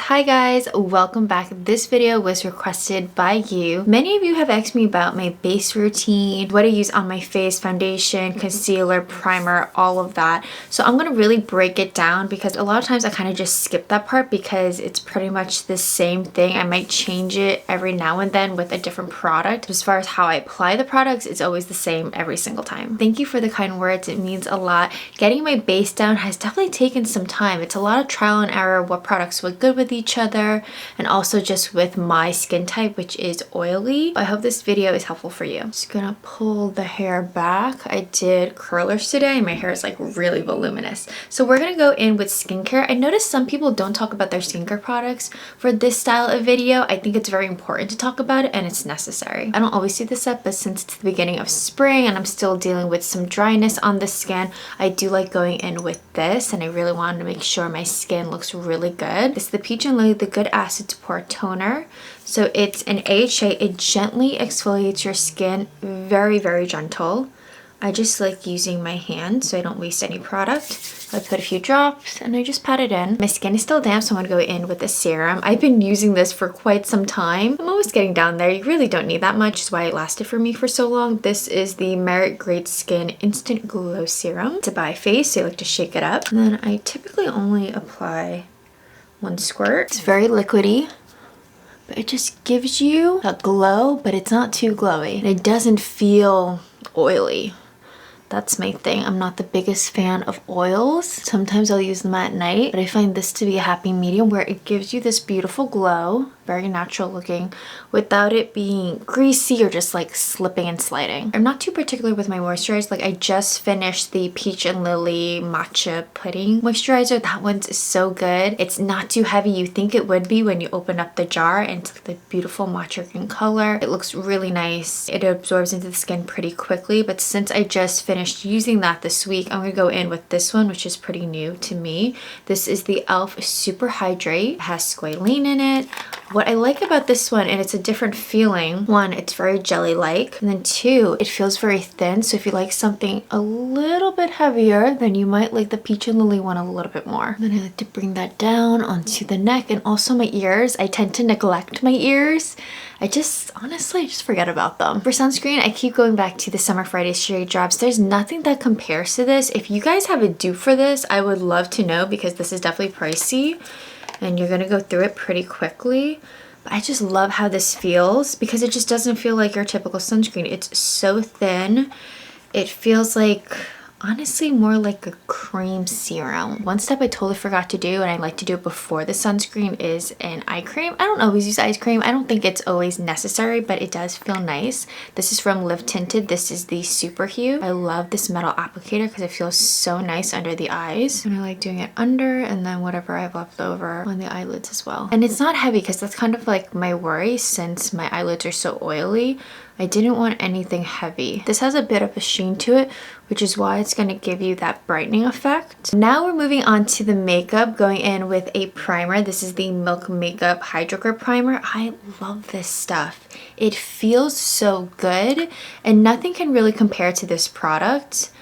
Hi guys, welcome back. This video was requested by you. Many of you have asked me about my base routine, what I use on my face, foundation, concealer, primer, all of that. So I'm gonna really break it down because a lot of times I kind of just skip that part because it's pretty much the same thing. I might change it every now and then with a different product. As far as how I apply the products, it's always the same every single time. Thank you for the kind words. It means a lot. Getting my base down has definitely taken some time. It's a lot of trial and error, what products look good with each other, and also just with my skin type, which is oily. I hope this video is helpful for you. Just gonna pull the hair back. I did curlers today. My hair is like really voluminous. So we're gonna go in with skincare. I noticed some people don't talk about their skincare products for this style of video. I think it's very important to talk about it and it's necessary. I don't always do this up, but since it's the beginning of spring and I'm still dealing with some dryness on the skin, I do like going in with this, and I really wanted to make sure my skin looks really good. This is the Peach and Lily The Good Acid Pore Toner. So it's an AHA. It gently exfoliates your skin, very, very gentle. I just like using my hand so I don't waste any product. I put a few drops and I just pat it in. My skin is still damp, so I'm gonna go in with a serum. I've been using this for quite some time. I'm almost getting down there. You really don't need that much, which is why it lasted for me for so long. This is the Merit Great Skin Instant Glow Serum. It's a by face, so you like to shake it up. And then I typically only apply one squirt. It's very liquidy, but it just gives you a glow, but it's not too glowy. And it doesn't feel oily. That's my thing. I'm not the biggest fan of oils. Sometimes I'll use them at night, but I find this to be a happy medium where it gives you this beautiful glow, very natural looking, without it being greasy or just like slipping and sliding. I'm not too particular with my moisturizer. Like I just finished the Peach and Lily Matcha Pudding Moisturizer. That one's so good. It's not too heavy. You think it would be when you open up the jar, and it's the beautiful matcha green color. It looks really nice. It absorbs into the skin pretty quickly, but since I just finished using that this week, I'm gonna go in with this one, which is pretty new to me. This is the e.l.f. SuperHydrate. It has squalene in it. What I like about this one, and it's a different feeling, one, it's very jelly-like, and then two, it feels very thin. So if you like something a little bit heavier, then you might like the Peach and Lily one a little bit more. Then I like to bring that down onto the neck and also my ears. I tend to neglect my ears. I honestly just forget about them. For sunscreen, I keep going back to the Summer Friday ShadeDrops. There's nothing that compares to this. If you guys have a dupe for this, I would love to know because this is definitely pricey and you're gonna go through it pretty quickly. But I just love how this feels because it just doesn't feel like your typical sunscreen. It's so thin. It feels like, honestly, more like a cream serum. One step I totally forgot to do, and I like to do it before the sunscreen, is an eye cream. I don't always use eye cream. I don't think it's always necessary, but it does feel nice. This is from Tinted. This is the Super Hue. I love this metal applicator because it feels so nice under the eyes. And I like doing it under and then whatever I have left over on the eyelids as well. And it's not heavy because that's kind of like my worry since my eyelids are so oily. I didn't want anything heavy. This has a bit of a sheen to it, which is why it's going to give you that brightening effect. Now we're moving on to the makeup, going in with a primer. This is the Milk Makeup Hydro Grip Primer. I love this stuff. It feels so good, and nothing can really compare to this product.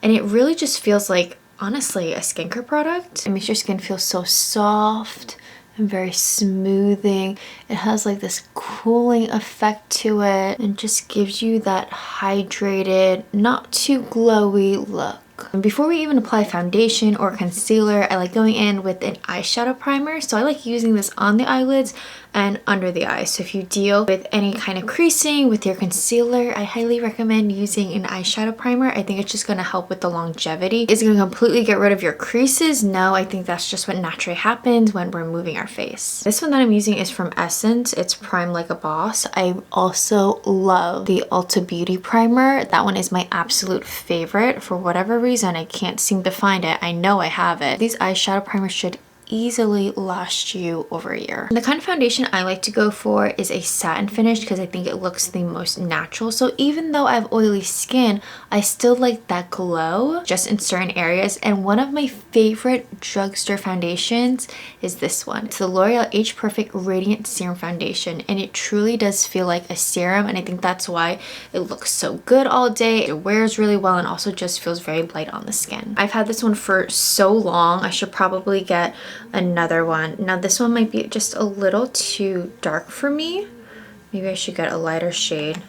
And it really just feels like, honestly, a skincare product. It makes your skin feel so soft and very smoothing. It has like this cooling effect to it and just gives you that hydrated, not too glowy look. And before we even apply foundation or concealer, I like going in with an eyeshadow primer. So I like using this on the eyelids and under the eyes. So if you deal with any kind of creasing with your concealer, I highly recommend using an eyeshadow primer. I think it's just going to help with the longevity. Is it going to completely get rid of your creases? No, I think that's just what naturally happens when we're moving our face. This one that I'm using is from Essence. It's Prime Like a Boss. I also love the Ulta Beauty Primer. That one is my absolute favorite. For whatever reason, I can't seem to find it. I know I have it. These eyeshadow primers should easily last you over a year. And the kind of foundation I like to go for is a satin finish because I think it looks the most natural. So even though I have oily skin, I still like that glow just in certain areas. And one of my favorite drugstore foundations is this one. It's the L'Oreal Age Perfect Radiant Serum Foundation, and it truly does feel like a serum, and I think that's why it looks so good all day. It wears really well and also just feels very light on the skin. I've had this one for so long. I should probably get another one. Now this one might be just a little too dark for me. Maybe I should get a lighter shade,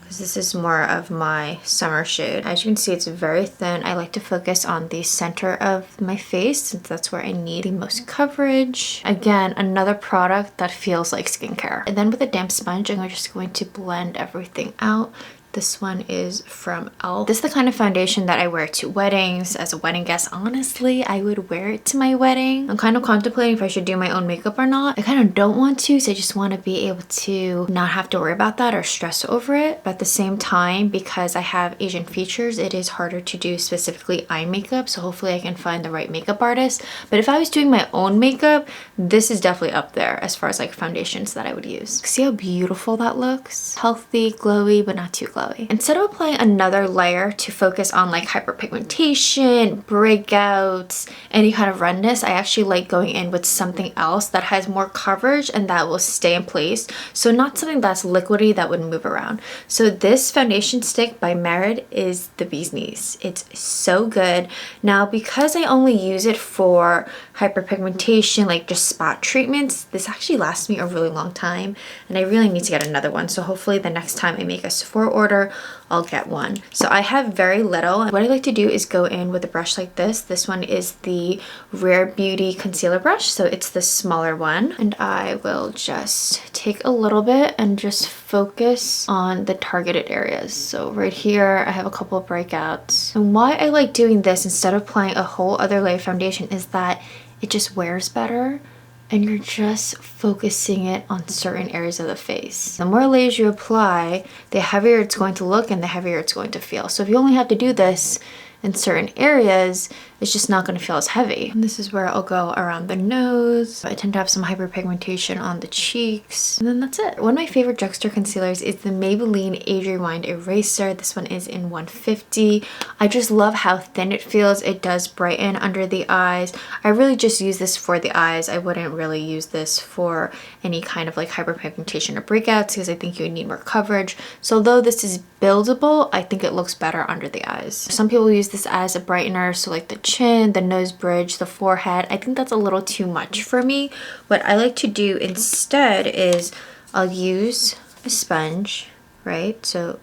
because this is more of my summer shade. As you can see, it's very thin. I like to focus on the center of my face since that's where I need the most coverage. Again, another product that feels like skincare. And then with a damp sponge, I'm just going to blend everything out. This one is from e.l.f. This is the kind of foundation that I wear to weddings. As a wedding guest, honestly, I would wear it to my wedding. I'm kind of contemplating if I should do my own makeup or not. I kind of don't want to, so I just want to be able to not have to worry about that or stress over it. But at the same time, because I have Asian features, it is harder to do specifically eye makeup. So hopefully I can find the right makeup artist. But if I was doing my own makeup, this is definitely up there as far as like foundations that I would use. See how beautiful that looks? Healthy, glowy, but not too glowy. Instead of applying another layer to focus on like hyperpigmentation, breakouts, any kind of redness, I actually like going in with something else that has more coverage and that will stay in place. So not something that's liquidy that would move around. So this foundation stick by Merit is the bee's knees. It's so good. Now, because I only use it for hyperpigmentation, like just spot treatments, this actually lasts me a really long time, and I really need to get another one. So hopefully the next time I make a Sephora order, I'll get one. So I have very little, and what I like to do is go in with a brush like this. This one is the Rare Beauty concealer brush, so it's the smaller one, and I will just take a little bit and just focus on the targeted areas. So right here I have a couple of breakouts, and why I like doing this instead of applying a whole other layer of foundation is that it just wears better, and you're just focusing it on certain areas of the face. The more layers you apply, the heavier it's going to look and the heavier it's going to feel. So if you only have to do this in certain areas, it's just not going to feel as heavy. And this is where I'll go around the nose. I tend to have some hyperpigmentation on the cheeks, and then that's it. One of my favorite drugstore concealers is the Maybelline Age Rewind Eraser. This one is in 150. I just love how thin it feels. It does brighten under the eyes. I really just use this for the eyes. I wouldn't really use this for any kind of like hyperpigmentation or breakouts because I think you would need more coverage. So though this is buildable, I think it looks better under the eyes. Some people use this as a brightener, so like the chin, the nose bridge, the forehead. I think that's a little too much for me. What I like to do instead is I'll use a sponge, right? So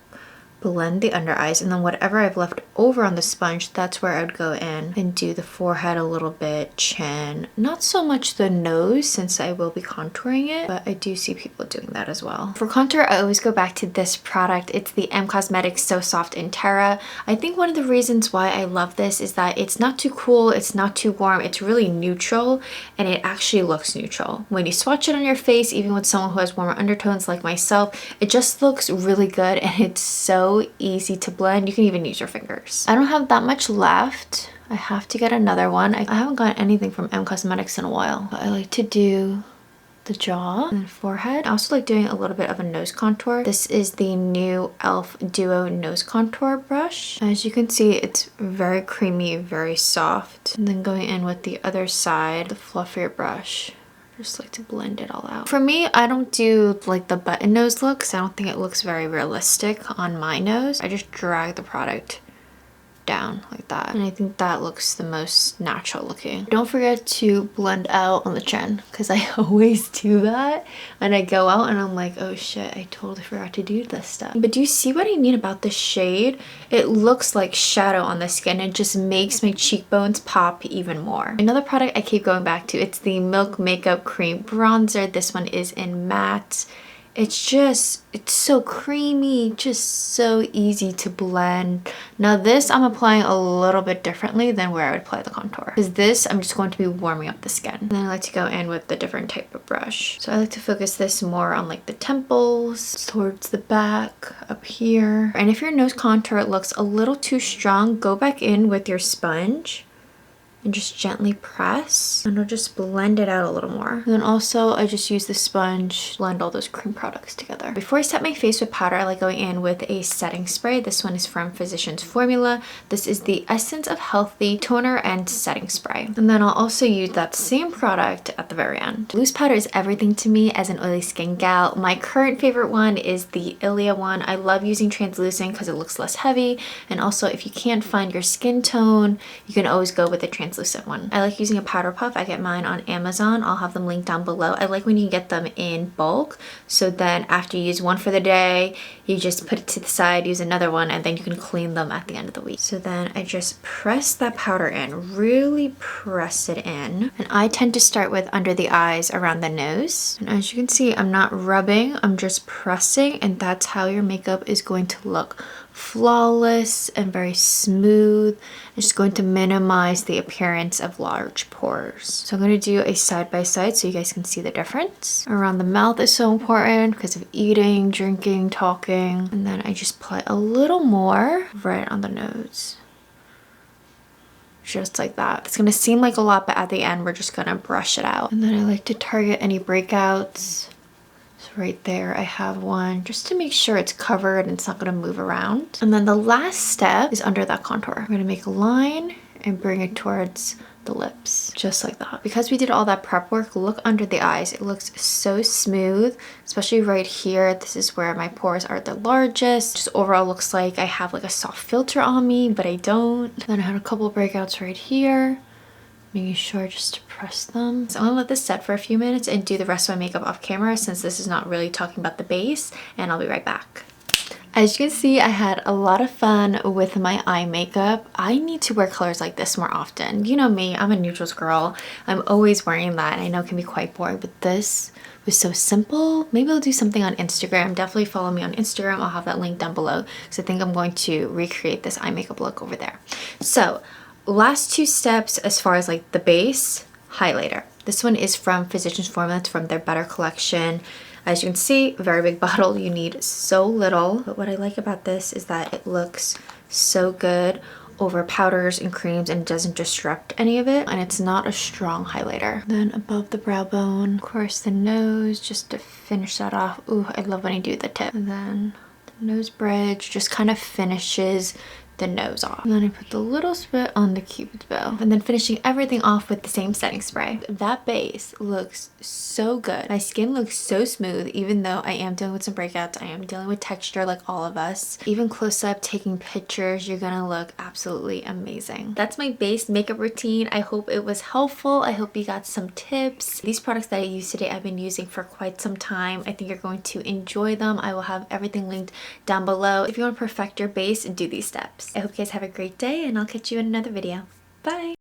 blend the under eyes, and then whatever I've left over on the sponge, that's where I would go in and do the forehead a little bit, chin, not so much the nose since I will be contouring it, but I do see people doing that as well. For contour, I always go back to this product. It's the Cosmetics So Soft in Terra. I think one of the reasons why I love this is that it's not too cool, it's not too warm, it's really neutral, and it actually looks neutral. When you swatch it on your face, even with someone who has warmer undertones like myself, it just looks really good, and it's so easy to blend. You can even use your fingers. I don't have that much left. I have to get another one. I haven't got anything from Cosmetics in a while. But I like to do the jaw and forehead. I also like doing a little bit of a nose contour. This is the new e.l.f. Duo Nose Contour Brush. As you can see, it's very creamy, very soft. And then going in with the other side, the fluffier brush. Just like to blend it all out. For me, I don't do like the button nose look because I don't think it looks very realistic on my nose. I just drag the product down like that, and I think that looks the most natural looking. Don't forget to blend out on the chin because I always do that, and I go out and I'm like, oh shit, I totally forgot to do this stuff. But do you see what I mean about the shade? It looks like shadow on the skin. It just makes my cheekbones pop even more. Another product I keep going back to, it's the Milk Makeup Cream Bronzer. This one is in matte. It's so creamy, just so easy to blend. Now this I'm applying a little bit differently than where I would apply the contour, because this I'm just going to be warming up the skin. And then I like to go in with the different type of brush. So I like to focus this more on like the temples, towards the back, up here. And if your nose contour looks a little too strong, go back in with your sponge and just gently press, and I'll just blend it out a little more. And then also I just use the sponge, blend all those cream products together. Before I set my face with powder, I like going in with a setting spray. This one is from Physicians Formula. This is the Essence of Healthy Toner and Setting Spray. And then I'll also use that same product at the very end. Loose powder is everything to me as an oily skin gal. My current favorite one is the Ilia one. I love using translucent because it looks less heavy, and also if you can't find your skin tone, you can always go with the translucent translucent one. I like using a powder puff. I get mine on Amazon. I'll have them linked down below. I like when you get them in bulk, so then after you use one for the day, you just put it to the side, use another one, and then you can clean them at the end of the week. So then I just press that powder in, really press it in. And I tend to start with under the eyes, around the nose. And as you can see, I'm not rubbing, I'm just pressing, and that's how your makeup is going to look. Flawless and very smooth. It's just going to minimize the appearance of large pores. So I'm going to do a side by side so you guys can see the difference. Around the mouth is so important because of eating, drinking, talking. And then I just apply a little more right on the nose. Just like that. It's gonna seem like a lot, but at the end we're just gonna brush it out. And then I like to target any breakouts. So right there I have one, just to make sure it's covered and it's not gonna move around. And then the last step is under that contour. I'm gonna make a line and bring it towards the lips, just like that. Because we did all that prep work, look under the eyes. It looks so smooth, especially right here. This is where my pores are the largest. Just overall looks like I have like a soft filter on me, but I don't. Then I had a couple of breakouts right here, making sure just to press them. So I'm gonna let this set for a few minutes and do the rest of my makeup off camera, since this is not really talking about the base, and I'll be right back. As you can see, I had a lot of fun with my eye makeup. I need to wear colors like this more often. You know me, I'm a neutrals girl. I'm always wearing that, and I know it can be quite boring, but this was so simple. Maybe I'll do something on Instagram. Definitely follow me on Instagram. I'll have that link down below, because I think I'm going to recreate this eye makeup look over there. So last two steps as far as like the base, highlighter. This one is from Physicians Formula. It's from their Better collection. As you can see, very big bottle. You need so little. But what I like about this is that it looks so good over powders and creams and doesn't disrupt any of it. And it's not a strong highlighter. Then above the brow bone, of course the nose, just to finish that off. Ooh, I love when I do the tip. And then the nose bridge just kind of finishes the nose off. And then I put the little spit on the cupid's bow, and then finishing everything off with the same setting spray. That base looks so good. My skin looks so smooth, even though I am dealing with some breakouts. I am dealing with texture like all of us. Even close up, taking pictures, you're gonna look absolutely amazing. That's my base makeup routine. I hope it was helpful. I hope you got some tips. These products that I used today, I've been using for quite some time. I think you're going to enjoy them. I will have everything linked down below. If you want to perfect your base, do these steps. I hope you guys have a great day, and I'll catch you in another video. Bye!